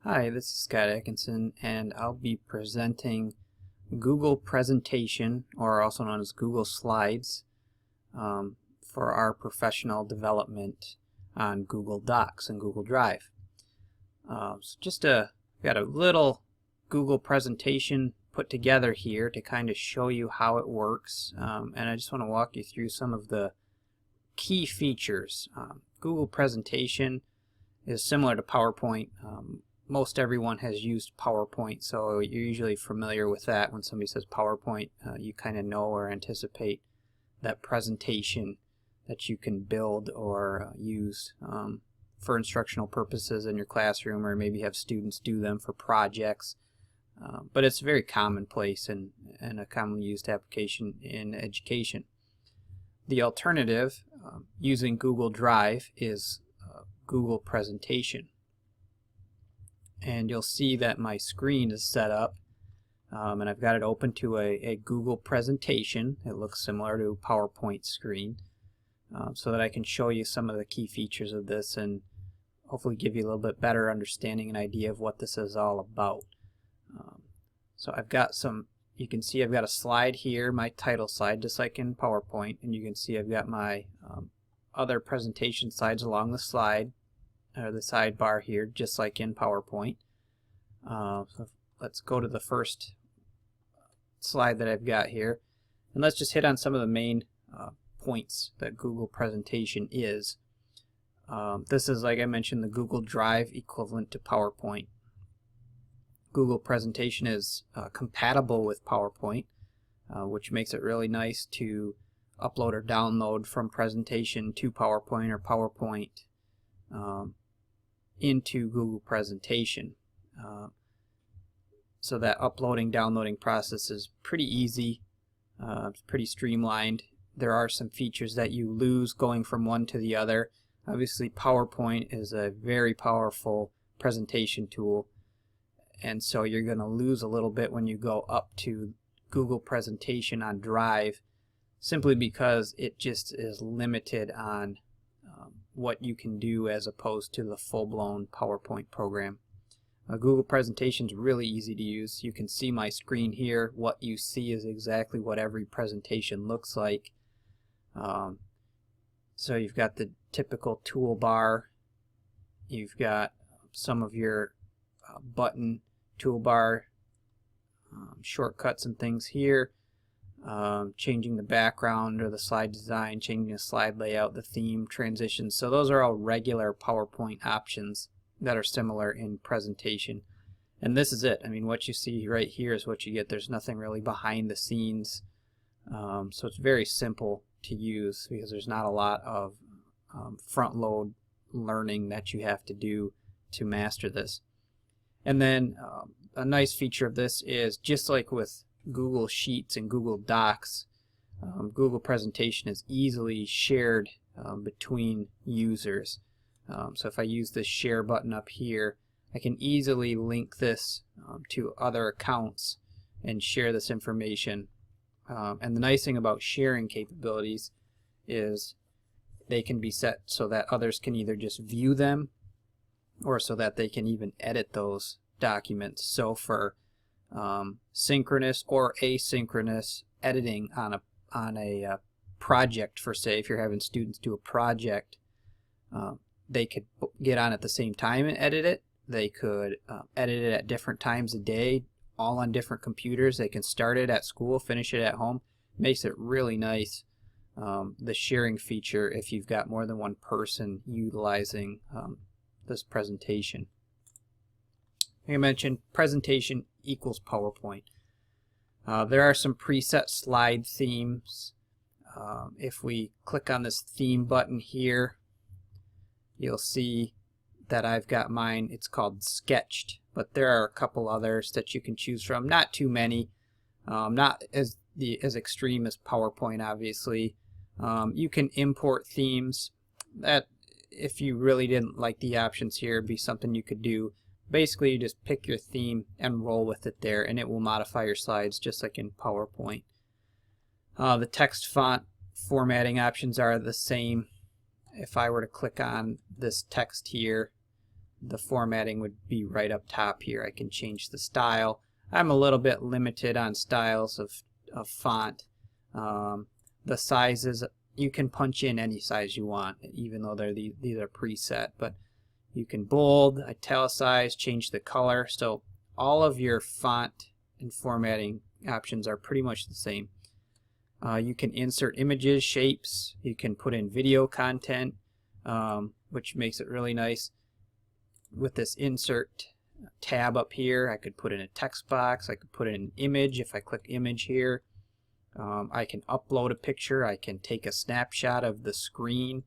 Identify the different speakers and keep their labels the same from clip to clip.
Speaker 1: Hi, this is Scott Atkinson, and I'll be presenting Google Presentation, or also known as Google Slides, for our professional development on Google Docs and Google Drive. Got a little Google presentation put together here to kind of show you how it works, and I just want to walk you through some of the key features. Google Presentation is similar to PowerPoint. Most everyone has used PowerPoint, so you're usually familiar with that. When somebody says PowerPoint, you kind of know or anticipate that presentation that you can build or use for instructional purposes in your classroom, or maybe have students do them for projects. But it's very commonplace and a commonly used application in education. The alternative, using Google Drive, is Google Presentation. And you'll see that my screen is set up, and I've got it open to a Google presentation. It looks similar to a PowerPoint screen, so that I can show you some of the key features of this and hopefully give you a little bit better understanding and idea of what this is all about. So I've got you can see I've got a slide here, my title slide, just like in PowerPoint, and you can see I've got my other presentation slides along the slide, or the sidebar here, just like in PowerPoint. So let's go to the first slide that I've got here, and let's just hit on some of the main points that Google Presentation is. This is, like I mentioned, the Google Drive equivalent to PowerPoint. Google Presentation is compatible with PowerPoint, which makes it really nice to upload or download from Presentation to PowerPoint, or PowerPoint into Google Presentation. So that uploading, downloading process is pretty easy. It's pretty streamlined. There are some features that you lose going from one to the other. Obviously, PowerPoint is a very powerful presentation tool, and so you're going to lose a little bit when you go up to Google Presentation on Drive, simply because it just is limited on what you can do as opposed to the full-blown PowerPoint program. Google Presentation is really easy to use. You can see my screen here. What you see is exactly what every presentation looks like. So you've got the typical toolbar. You've got some of your button toolbar shortcuts and things here. Changing the background or the slide design, changing the slide layout, the theme, transitions. So those are all regular PowerPoint options that are similar in presentation. And this is it. I mean, what you see right here is what you get. There's nothing really behind the scenes. So it's very simple to use because there's not a lot of front load learning that you have to do to master this. And then a nice feature of this is, just like with Google Sheets and Google Docs, Google Presentation is easily shared between users. So if I use this share button up here, I can easily link this to other accounts and share this information. And the nice thing about sharing capabilities is they can be set so that others can either just view them, or so that they can even edit those documents. So for synchronous or asynchronous editing on a project, for say if you're having students do a project, they could get on at the same time and edit it. They could edit it at different times a day, all on different computers. They can start it at school, finish it at home. Makes it really nice, the sharing feature, if you've got more than one person utilizing this presentation. Like I mentioned, presentation equals PowerPoint. There are some preset slide themes. If we click on this theme button here, you'll see that I've got mine. It's called Sketched, but there are a couple others that you can choose from. Not too many. Not as extreme as PowerPoint, obviously. You can import themes. That, if you really didn't like the options here, would be something you could do. Basically, you just pick your theme and roll with it there, and it will modify your slides just like in PowerPoint. The text font formatting options are the same. If I were to click on this text here, the formatting would be right up top here. I can change the style. I'm a little bit limited on styles of font. The sizes, you can punch in any size you want, even though these are preset, but you can bold, italicize, change the color. So all of your font and formatting options are pretty much the same. You can insert images, shapes, you can put in video content, which makes it really nice. With this insert tab up here, I could put in a text box, I could put in an image. If I click image here, I can upload a picture, I can take a snapshot of the screen,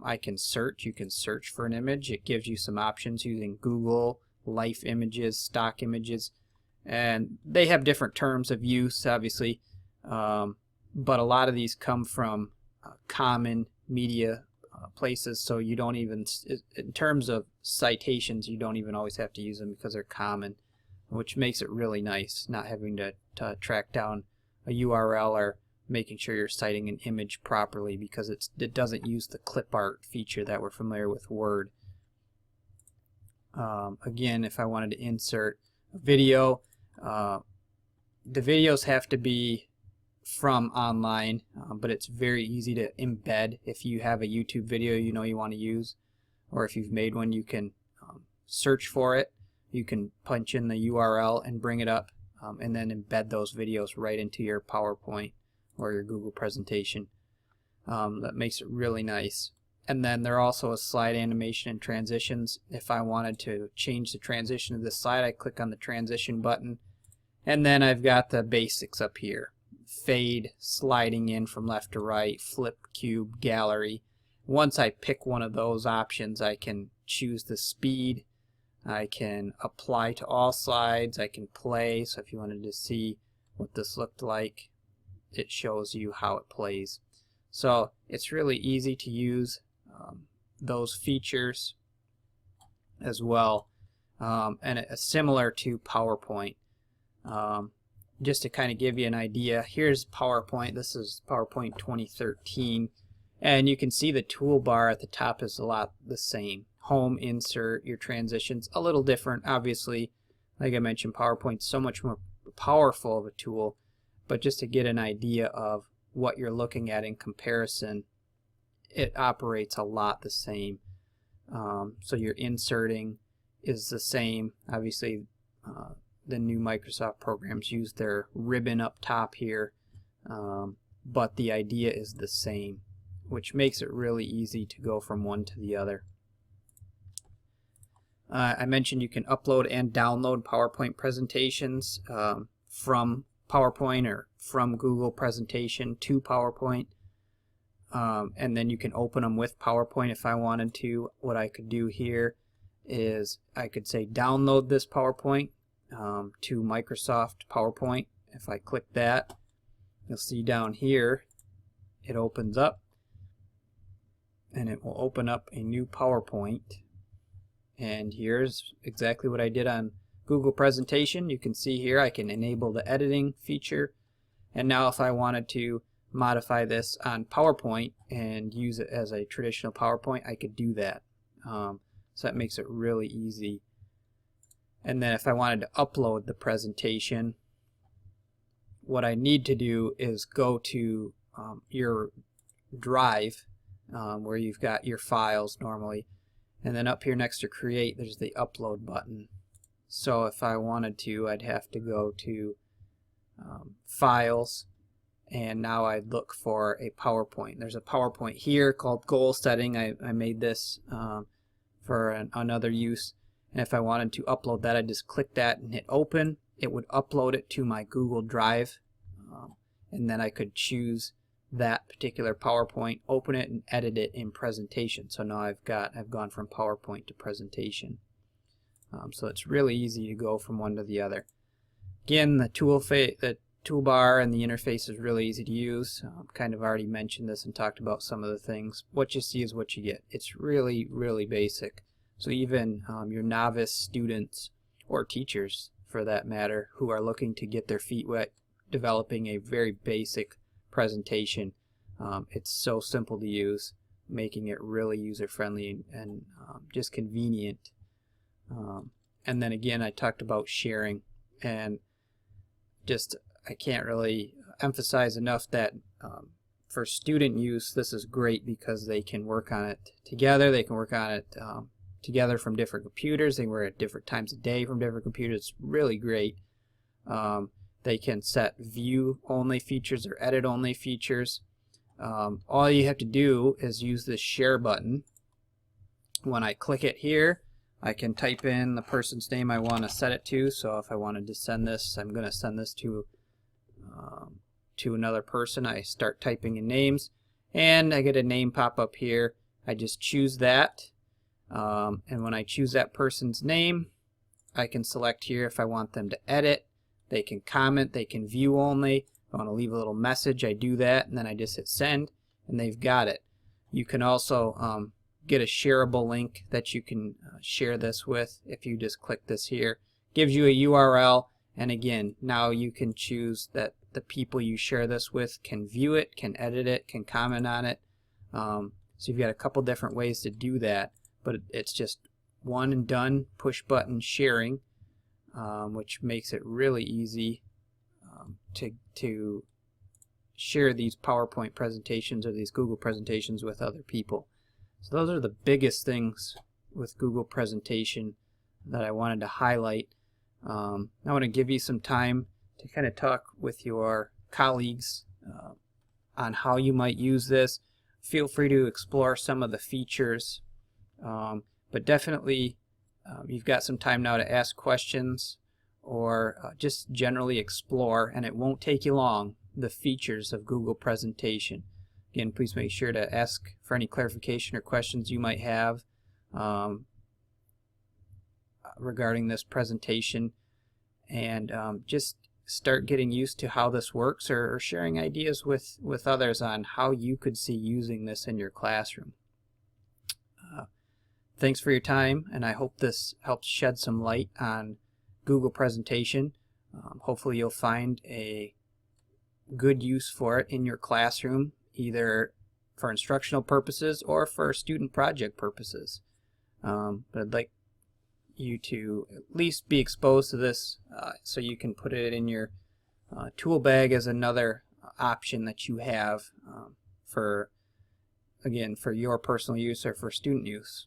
Speaker 1: I can search. You can search for an image. It gives you some options using Google, Life Images, Stock Images, and they have different terms of use, obviously, but a lot of these come from common media places, so you don't even, in terms of citations, you don't even always have to use them because they're common, which makes it really nice, not having to track down a URL or making sure you're citing an image properly, because it doesn't use the clip art feature that we're familiar with Word. Again, if I wanted to insert a video, the videos have to be from online, but it's very easy to embed. If you have a YouTube video you know you want to use, or if you've made one, you can search for it. You can punch in the URL and bring it up, and then embed those videos right into your PowerPoint or your Google presentation. That makes it really nice. And then there also is slide animation and transitions. If I wanted to change the transition of this slide, I click on the transition button, and then I've got the basics up here. Fade, sliding in from left to right, flip, cube, gallery. Once I pick one of those options, I can choose the speed. I can apply to all slides. I can play. So if you wanted to see what this looked like, it shows you how it plays. So it's really easy to use those features as well, and it's similar to PowerPoint. Just to kind of give you an idea, here's PowerPoint. This is PowerPoint 2013, and you can see the toolbar at the top is a lot the same. Home, insert, your transitions, a little different. Obviously, like I mentioned, PowerPoint's so much more powerful of a tool, but just to get an idea of what you're looking at in comparison, it operates a lot the same. So your inserting is the same. Obviously, the new Microsoft programs use their ribbon up top here, but the idea is the same, which makes it really easy to go from one to the other. I mentioned you can upload and download PowerPoint presentations from PowerPoint or from Google Presentation to PowerPoint, and then you can open them with PowerPoint if I wanted to. What I could do here is I could say download this PowerPoint to Microsoft PowerPoint. If I click that, you'll see down here it opens up, and it will open up a new PowerPoint. And here's exactly what I did on Google Presentation. You can see here I can enable the editing feature, and now if I wanted to modify this on PowerPoint and use it as a traditional PowerPoint, I could do that. So that makes it really easy. And then if I wanted to upload the presentation, what I need to do is go to your drive where you've got your files normally, and then up here next to create there's the upload button. So if I wanted to, I'd have to go to files, and now I'd look for a PowerPoint. There's a PowerPoint here called goal setting. I made this for another use, and if I wanted to upload that, I'd just click that and hit open. It would upload it to my Google Drive, and then I could choose that particular PowerPoint, open it, and edit it in presentation. So now I've gone from PowerPoint to presentation. So it's really easy to go from one to the other. Again, the toolbar and the interface is really easy to use. Kind of already mentioned this and talked about some of the things. What you see is what you get. It's really, really basic. So even your novice students, or teachers for that matter, who are looking to get their feet wet developing a very basic presentation, it's so simple to use, making it really user-friendly and just convenient And then again, I talked about sharing, and just I can't really emphasize enough that for student use, this is great because they can work on it together. They can work on it together from different computers. They work at different times of day from different computers. It's really great. They can set view-only features or edit-only features. All you have to do is use this share button. When I click it here, I can type in the person's name I want to set it to. So if I wanted to send this, I'm going to send this to another person. I start typing in names, and I get a name pop up here. I just choose that, and when I choose that person's name, I can select here if I want them to edit. They can comment, they can view only. If I want to leave a little message, I do that, and then I just hit send, and they've got it. You can also get a shareable link that you can share this with. If you just click this here, gives you a URL, and again, now you can choose that the people you share this with can view it, can edit it, can comment on it. So you've got a couple different ways to do that, but it's just one and done push button sharing, which makes it really easy to share these PowerPoint presentations or these Google presentations with other people. So those are the biggest things with Google Presentation that I wanted to highlight. I want to give you some time to kind of talk with your colleagues on how you might use this. Feel free to explore some of the features, but definitely you've got some time now to ask questions or just generally explore, and it won't take you long, the features of Google Presentation. Again, please make sure to ask for any clarification or questions you might have regarding this presentation, and just start getting used to how this works, or sharing ideas with others on how you could see using this in your classroom. Thanks for your time, and I hope this helps shed some light on Google Presentation. Hopefully you'll find a good use for it in your classroom, either for instructional purposes or for student project purposes. But I'd like you to at least be exposed to this so you can put it in your tool bag as another option that you have for, again, for your personal use or for student use.